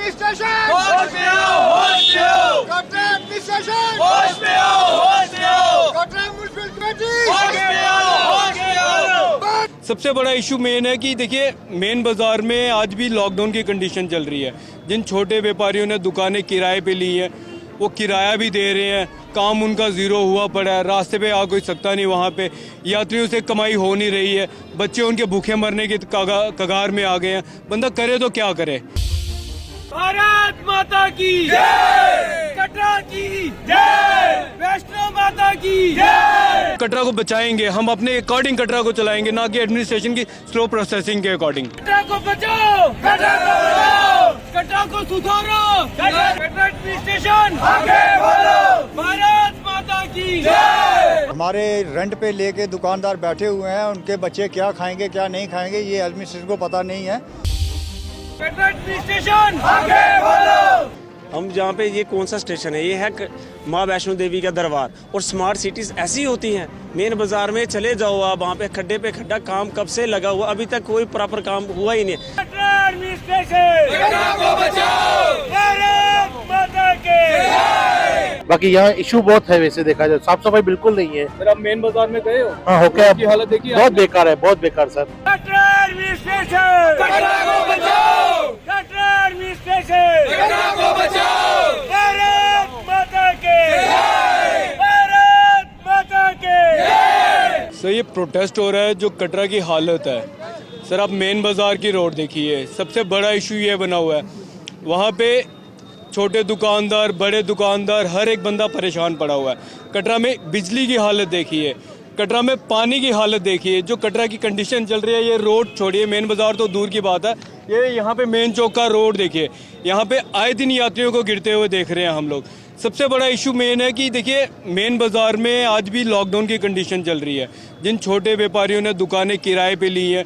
Administration होश में आओ, होश में आओ। कटरा एडमिनिस्ट्रेशन होश में आओ, होश में आओ। कटरा म्युनिसिपल कमेटी होश में आओ, होश में आओ। सबसे बड़ा इशू मेन है कि देखिए मेन बाज़ार में आज भी लॉकडाउन की कंडीशन चल रही है। जिन छोटे व्यापारियों ने दुकानें किराए पे ली हैं वो किराया भी दे रहे हैं, काम उनका ज़ीरो हुआ पड़ा है, रास्ते पे आ कोई सकता नहीं, वहाँ पे यात्रियों से कमाई हो नहीं रही है, बच्चे उनके भूखे मरने के कगार में आ गए हैं। बंदा करे तो क्या करे। भारत माता की जय, कटरा की जय, वैष्णो माता की जय। कटरा को बचाएंगे हम, अपने अकॉर्डिंग कटरा को चलाएंगे, ना कि एडमिनिस्ट्रेशन की स्लो प्रोसेसिंग के अकॉर्डिंग। कटरा को बचाओ, कटरा को बचाओ, कटरा को सुधारो, कटरा एडमिनिस्ट्रेशन आगे बढ़ो। भारत माता की जय। हमारे रेंट पे लेके दुकानदार बैठे हुए हैं, उनके बच्चे क्या खाएंगे क्या नहीं खाएंगे ये एडमिनिस्ट्रेशन को पता नहीं है। कटरा एडमिनिस्ट्रेशन आगे बढ़ो। हम जहाँ पे ये कौन सा स्टेशन है, ये है माँ वैष्णो देवी का दरबार। और स्मार्ट सिटीज ऐसी होती हैं, मेन बाजार में चले जाओ आप, वहाँ पे खड्डे पे खड्डा, काम कब से लगा हुआ, अभी तक कोई प्रॉपर काम हुआ ही नहीं। कटरा एडमिनिस्ट्रेशन, कटरा को बचाओ, भारत माता के जय। बाकी यहाँ इशू बहुत है, वैसे देखा जाए साफ सफाई बिल्कुल नहीं है। सर आप मेन बाजार में गए हो? हाँ होके की हालत देखिए, बहुत बेकार है, बहुत बेकार सर। कटरा एडमिनिस्ट्रेशन, कटरा को बचाओ, कटरा एडमिनिस्ट्रेशन, कटरा को बचाओ, भारत माता के जय, भारत माता के जय। सर ये प्रोटेस्ट हो रहा है, जो कटरा की हालत है सर, आप मेन बाज़ार की रोड देखिए, सबसे बड़ा इशू ये बना हुआ है। वहाँ पे छोटे दुकानदार, बड़े दुकानदार, हर एक बंदा परेशान पड़ा हुआ है। कटरा में बिजली की हालत देखिए, कटरा में पानी की हालत देखिए, जो कटरा की कंडीशन चल रही है। ये रोड छोड़िए, मेन बाज़ार तो दूर की बात है, ये यहाँ पे मेन चौक का रोड देखिए, यहाँ पे आए दिन यात्रियों को गिरते हुए देख रहे हैं हम लोग। सबसे बड़ा इशू मेन है कि देखिए मेन बाज़ार में आज भी लॉकडाउन की कंडीशन चल रही है। जिन छोटे व्यापारियों ने दुकानें किराए पे ली हैं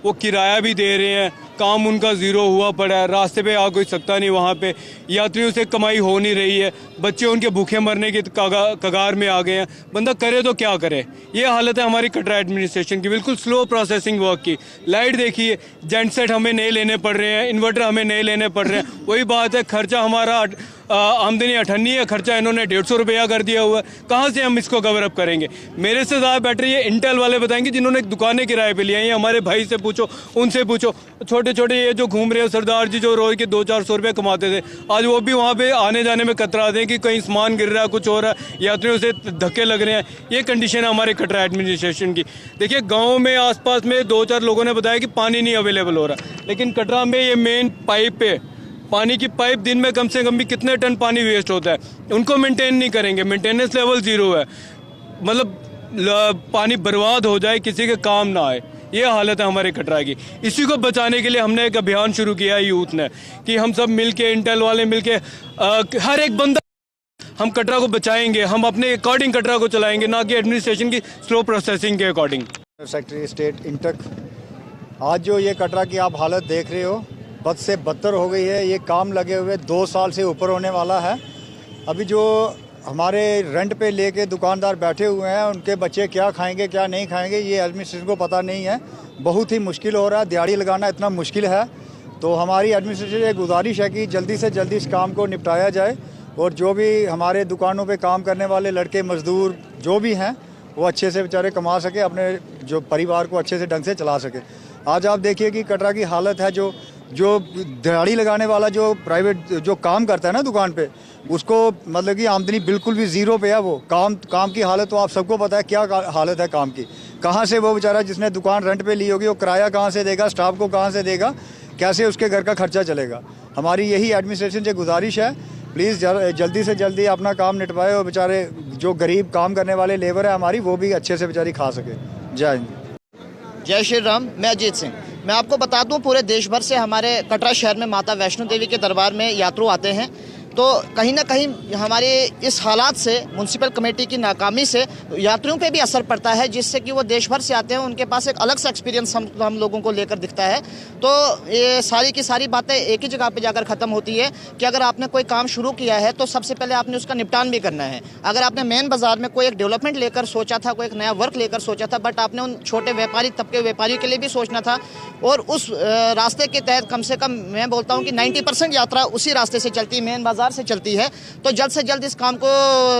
वो किराया भी दे रहे हैं, काम उनका ज़ीरो हुआ पड़ा है, रास्ते पे आ कोई सकता नहीं, वहाँ पे यात्रियों से कमाई हो नहीं रही है, बच्चे उनके भूखे मरने के कगार में आ गए हैं। बंदा करे तो क्या करे। ये हालत है हमारी कटरा एडमिनिस्ट्रेशन की, बिल्कुल स्लो प्रोसेसिंग वर्क की। लाइट देखिए, जेंट सेट हमें नए लेने पड़ रहे हैं, इन्वर्टर हमें नए लेने पड़ रहे हैं। वही बात है, खर्चा हमारा आमदनी 98 है, खर्चा इन्होंने 150 रुपया कर दिया हुआ है। कहाँ से हम इसको कवर अप करेंगे। मेरे से ज़्यादा बेटर ये इंटेल वाले बताएंगे जिन्होंने दुकानें किराए पे लिया है। हमारे भाई से पूछो, उनसे पूछो, छोटे छोटे ये जो घूम रहे हैं सरदार जी, जो रोज के 200-400 रुपये कमाते थे, आज वो भी वहाँ पे आने जाने में कतराते हैं कि कहीं सामान गिर रहा है, कुछ हो रहा है, यात्रियों से धक्के लग रहे हैं। ये कंडीशन है हमारे कटरा एडमिनिस्ट्रेशन की। देखिए गाँव में आसपास में 2-4 लोगों ने बताया कि पानी नहीं अवेलेबल हो रहा, लेकिन कटरा में ये मेन पाइप पे पानी की पाइप दिन में कम से कम भी कितने टन पानी वेस्ट होता है, उनको मेंटेन नहीं करेंगे। मेंटेनेंस लेवल 0 है, मतलब पानी बर्बाद हो जाए, किसी के काम ना आए। ये हालत है हमारे कटरा की। इसी को बचाने के लिए हमने एक अभियान शुरू किया है यूथ ने, कि हम सब मिलके, इंटेल वाले मिलके, हर एक बंदा, हम कटरा को बचाएंगे, हम अपने अकॉर्डिंग कटरा को चलाएंगे, ना कि एडमिनिस्ट्रेशन की स्लो प्रोसेसिंग के अकॉर्डिंग। सेक्रेटरी स्टेट इंटक, आज जो ये कटरा की आप हालत देख रहे हो, बद से बदतर हो गई है। ये काम लगे हुए 2 साल से ऊपर होने वाला है। अभी जो हमारे रेंट पे लेके दुकानदार बैठे हुए हैं, उनके बच्चे क्या खाएंगे क्या नहीं खाएंगे ये एडमिनिस्ट्रेशन को पता नहीं है। बहुत ही मुश्किल हो रहा है, दिहाड़ी लगाना इतना मुश्किल है। तो हमारी एडमिनिस्ट्रेशन से गुजारिश है कि जल्दी से जल्दी इस काम को निपटाया जाए, और जो भी हमारे दुकानों पे काम करने वाले लड़के मजदूर जो भी हैं वो अच्छे से बेचारे कमा सके, अपने जो परिवार को अच्छे से ढंग से चला सके। आज आप देखिए कि कटरा की हालत है, जो दिहाड़ी लगाने वाला जो प्राइवेट जो काम करता है ना दुकान पे, उसको मतलब कि आमदनी बिल्कुल भी 0 पे है। वो काम की हालत तो आप सबको पता है क्या हालत है काम की। कहाँ से वो बेचारा जिसने दुकान रेंट पे ली होगी वो किराया कहाँ से देगा, स्टाफ को कहाँ से देगा, कैसे उसके घर का खर्चा चलेगा। हमारी यही एडमिनिस्ट्रेशन से गुजारिश है, प्लीज़ जल्दी से जल्दी अपना काम निपटाए, और बेचारे जो गरीब काम करने वाले लेबर है हमारी, वो भी अच्छे से बेचारी खा सके। जय हिंद, जय श्री राम। मैं अजीत सिंह। मैं आपको बता दूं, पूरे देश भर से हमारे कटरा शहर में माता वैष्णो देवी के दरबार में यात्रु आते हैं। तो कहीं ना कहीं हमारे इस हालात से, म्यूनसिपल कमेटी की नाकामी से यात्रियों पे भी असर पड़ता है, जिससे कि वो देश भर से आते हैं, उनके पास एक अलग सा एक्सपीरियंस हम लोगों को लेकर दिखता है। तो ये सारी की सारी बातें एक ही जगह पे जाकर ख़त्म होती है कि अगर आपने कोई काम शुरू किया है तो सबसे पहले आपने उसका निपटान भी करना है। अगर आपने मेन बाज़ार में कोई एक डेवलपमेंट लेकर सोचा था, कोई एक नया वर्क लेकर सोचा था, बट आपने उन छोटे व्यापारी तबके व्यापारियों के लिए भी सोचना था, और उस रास्ते के तहत कम से कम मैं बोलता हूँ कि 90% यात्रा उसी रास्ते से चलती है, मेन बाज़ार से चलती है। तो जल्द से जल्द इस काम को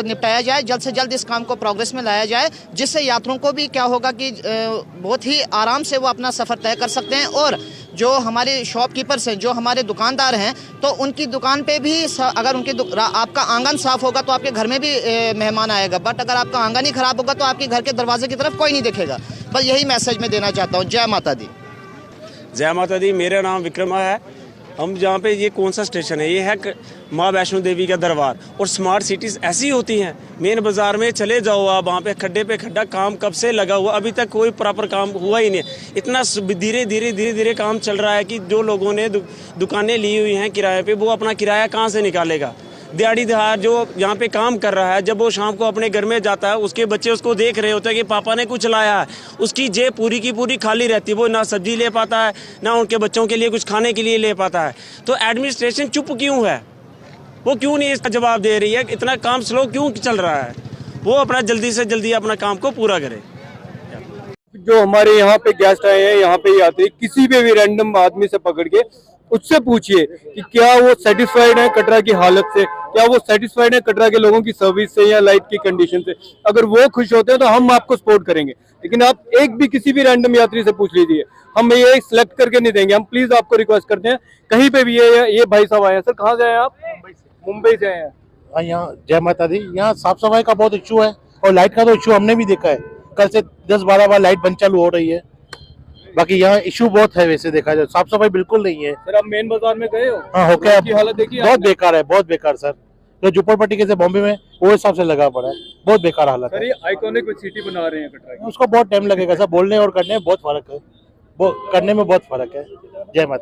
निपटाया जाए, जल्द से जल्द इस काम को प्रोग्रेस में लाया जाए, जिससे यात्रियों को भी क्या होगा कि बहुत ही आराम से वो अपना सफ़र तय कर सकते हैं। और जो हमारे शॉपकीपर्स हैं, जो हमारे दुकानदार हैं, तो उनकी दुकान पे भी अगर आपका आंगन साफ़ होगा तो आपके घर में भी मेहमान आएगा, बट अगर आपका आंगन ही ख़राब होगा तो आपके घर के दरवाजे की तरफ कोई नहीं देखेगा। बस यही मैसेज मैं देना चाहता हूँ। जय माता दी। जय माता दी। मेरा नाम विक्रमा है। हम जहाँ पे, ये कौन सा स्टेशन है? ये है माँ वैष्णो देवी का दरबार। और स्मार्ट सिटीज़ ऐसी होती हैं, मेन बाज़ार में चले जाओ आप, वहाँ पे खड्डे पे खड्डा, काम कब से लगा हुआ, अभी तक कोई प्रॉपर काम हुआ ही नहीं। इतना धीरे धीरे काम चल रहा है कि जो लोगों ने दुकानें ली हुई हैं किराए पे, वो अपना किराया कहाँ से निकालेगा? दिहाड़ी दहाड़ जो यहाँ पे काम कर रहा है, जब वो शाम को अपने घर में जाता है, उसके बच्चे उसको देख रहे होते हैं कि पापा ने कुछ लाया है, उसकी जेब पूरी की पूरी खाली रहती है, वो ना सब्जी ले पाता है, ना उनके बच्चों के लिए कुछ खाने के लिए ले पाता है। तो एडमिनिस्ट्रेशन चुप क्यों है? वो क्यों नहीं इसका जवाब दे रही है? इतना काम स्लो क्यों चल रहा है? वो अपना जल्दी से जल्दी अपना काम को पूरा करे। जो हमारे यहाँ पे गेस्ट आए हैं, यहाँ पे यात्री, किसी भी रैंडम आदमी से पकड़ के उससे पूछिए कि क्या वो सेटिस्फाइड है कटरा की हालत से, क्या वो सेटिस्फाइड है कटरा के लोगों की सर्विस से या लाइट की कंडीशन से। अगर वो खुश होते हैं तो हम आपको सपोर्ट करेंगे, लेकिन आप एक भी किसी भी रैंडम यात्री से पूछ लीजिए, हम ये सिलेक्ट करके नहीं देंगे। हम प्लीज आपको रिक्वेस्ट करते हैं, कहीं पे भी ये भाई साहब आए हैं। सर कहाँ से आए आप? मुंबई से आए हैं। यहाँ जय माता दी। यहाँ साफ सफाई का बहुत इशू है और लाइट का तो इशू हमने भी देखा है। कल से 10-12 बार लाइट बंद चालू हो रही है। बाकी यहाँ इशू बहुत है, वैसे देखा जाए साफ सफाई बिल्कुल नहीं है। सर आप मेन बाजार में गए हो? हाँ, हो गया। हालत देखी बहुत बेकार है, बहुत बेकार सर। जो झुप्पड़पट्टी के से बॉम्बे में वो हिसाब से लगा पड़ा है, बहुत बेकार हालत है। ये आइकॉनिक सिटी बना रहे हैं कटरा की, उसको बहुत टाइम लगेगा सर, बोलने और करने में बहुत फर्क है, वो करने में बहुत फर्क है। जय माता।